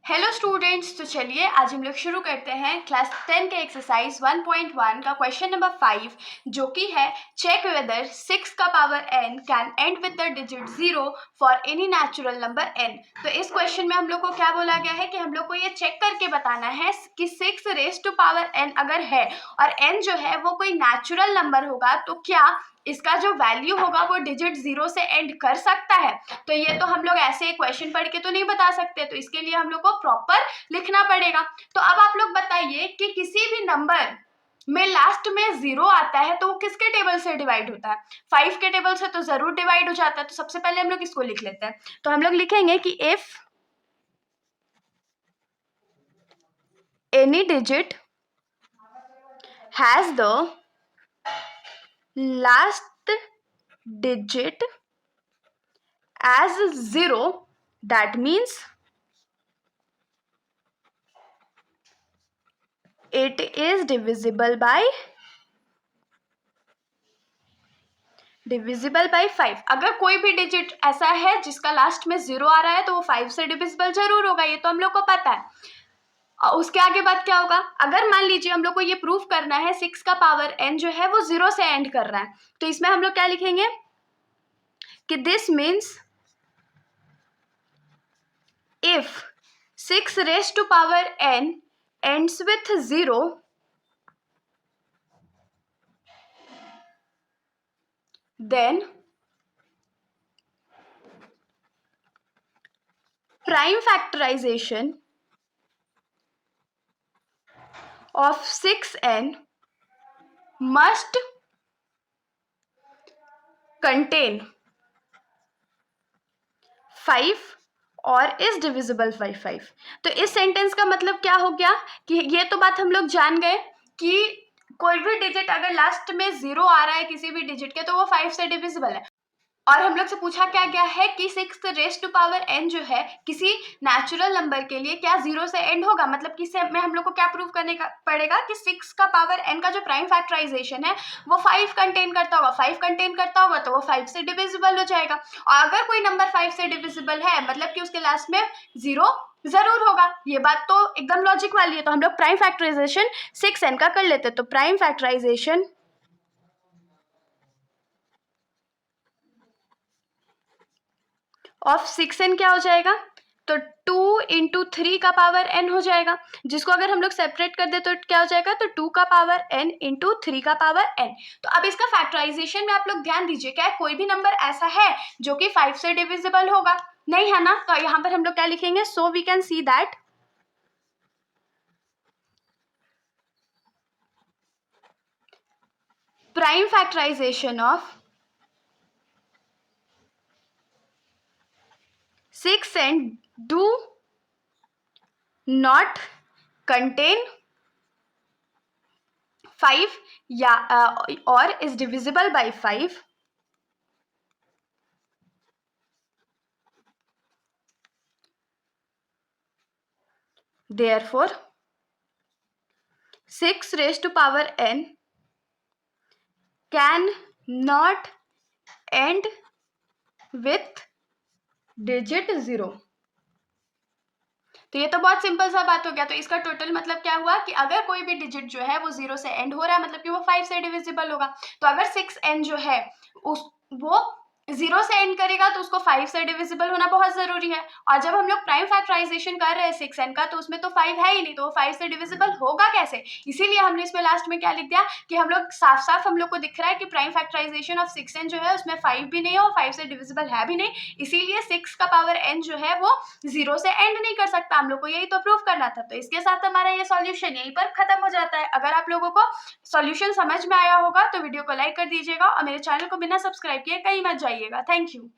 Hello students, तो चलिए आज हम लोग शुरू करते हैं क्लास 10 के एक्सरसाइज 1.1 का क्वेश्चन नंबर 5, जो कि है चेक वेदर 6 का power n can and with the digit 0 for any natural number n। तो इस क्वेश्चन में हम लोग को क्या बोला गया है कि हम लोग को ये चेक करके बताना है कि 6 रेज टू पावर n अगर है और n जो है वो कोई नेचुरल नंबर होगा तो क्या इसका जो वैल्यू होगा वो डिजिट 0 से एंड कर सकता है। तो ये तो हम लोग ऐसे क्वेश्चन पढ़ के तो नहीं बता सकते, तो इसके लिए हम लोग को प्रॉपर लिखना पड़ेगा। तो अब आप लोग बताइए कि किसी भी नंबर में लास्ट में 0 आता है तो वो किसके टेबल से डिवाइड होता है? 5 के टेबल से तो जरूर डिवाइड हो जाता है। तो सबसे पहले हम लोग इसको लिख लेते हैं। तो हम लोग लिखेंगे कि if any digit has the last digit as 0, that means it is divisible by 5। अगर कोई भी डिजिट ऐसा है जिसका लास्ट में 0 आ रहा है तो वो 5 से डिविजिबल जरूर होगा, ये तो हम लोग को पता है। और उसके आगे बात क्या होगा, अगर मान लीजिए हम लोग को ये प्रूफ करना है 6 का पावर n जो है वो 0 से एंड कर रहा है, तो इसमें हम लोग क्या लिखेंगे कि this means if 6 raised to power n ends with 0, then prime factorization of 6n must contain 5 और इज डिविजिबल बाई 5। तो इस सेंटेंस का मतलब क्या हो गया कि ये तो बात हम लोग जान गए कि कोई भी डिजिट अगर लास्ट में 0 आ रहा है किसी भी डिजिट के तो वो 5 से डिविजिबल है। और हम लोग से पूछा क्या गया है कि 6 रेज टू पावर n जो है किसी नेचुरल नंबर के लिए क्या 0 से एंड होगा। मतलब कि इससे में हम लोग को क्या प्रूव करने का पड़ेगा कि 6 का पावर n का जो प्राइम फैक्टराइजेशन है वो 5 कंटेन करता होगा। 5 कंटेन करता होगा तो वो 5 से डिविजिबल हो जाएगा। और अगर कोई नंबर 5 से डिविजिबल है मतलब कि उसके लास्ट में 0 जरूर होगा। ये बात तो एकदम लॉजिक वाली है। तो हम लोग प्राइम फैक्टराइजेशन 6n का कर लेते हैं। तो प्राइम फैक्टराइजेशन ऑफ 6n क्या हो जाएगा, तो 2 इंटू 3 का पावर n हो जाएगा, जिसको अगर हम लोग सेपरेट कर दे तो क्या हो जाएगा, तो 2 का पावर n इंटू 3 का पावर n। तो अब इसका फैक्टराइजेशन में आप लोग ध्यान दीजिए, क्या कोई भी नंबर ऐसा है जो कि 5 से डिविजिबल होगा? नहीं है ना। तो यहाँ पर हम लोग क्या लिखेंगे, so we can see that prime factorization of 6n do not contain 5 या और is divisible by 5, therefore 6 raised to power n can not end with digit 0। तो ये तो बहुत सिंपल सा बात हो गया। तो इसका टोटल मतलब क्या हुआ कि अगर कोई भी डिजिट जो है वो 0 से एंड हो रहा है मतलब कि वो 5 से डिविजिबल होगा। तो अगर 6n जो है उस वो 0 से एंड करेगा तो उसको 5 से डिविजिबल होना बहुत जरूरी है। और जब हम लोग प्राइम फैक्टराइजेशन कर रहे हैं 6n का तो उसमें तो 5 है ही नहीं, तो वो 5 से डिविजिबल होगा कैसे? इसीलिए हमने इसमें लास्ट में क्या लिख दिया कि हम लोग साफ साफ हम लोग को दिख रहा है कि प्राइम फैक्टराइजेशन ऑफ 6n जो है उसमें 5 भी नहीं है और 5 से डिविजिबल है भी नहीं, इसीलिए 6 का पावर n जो है वो 0 से एंड नहीं कर सकता। हम लोग को यही तो प्रूव करना था। तो इसके साथ हमारा ये सॉल्यूशन यहीं पर खत्म हो जाता है। अगर आप लोगों को सॉल्यूशन समझ में आया होगा तो वीडियो को लाइक कर दीजिएगा और मेरे चैनल को बिना सब्सक्राइब किए कहीं मत जाइएगा। Thank you.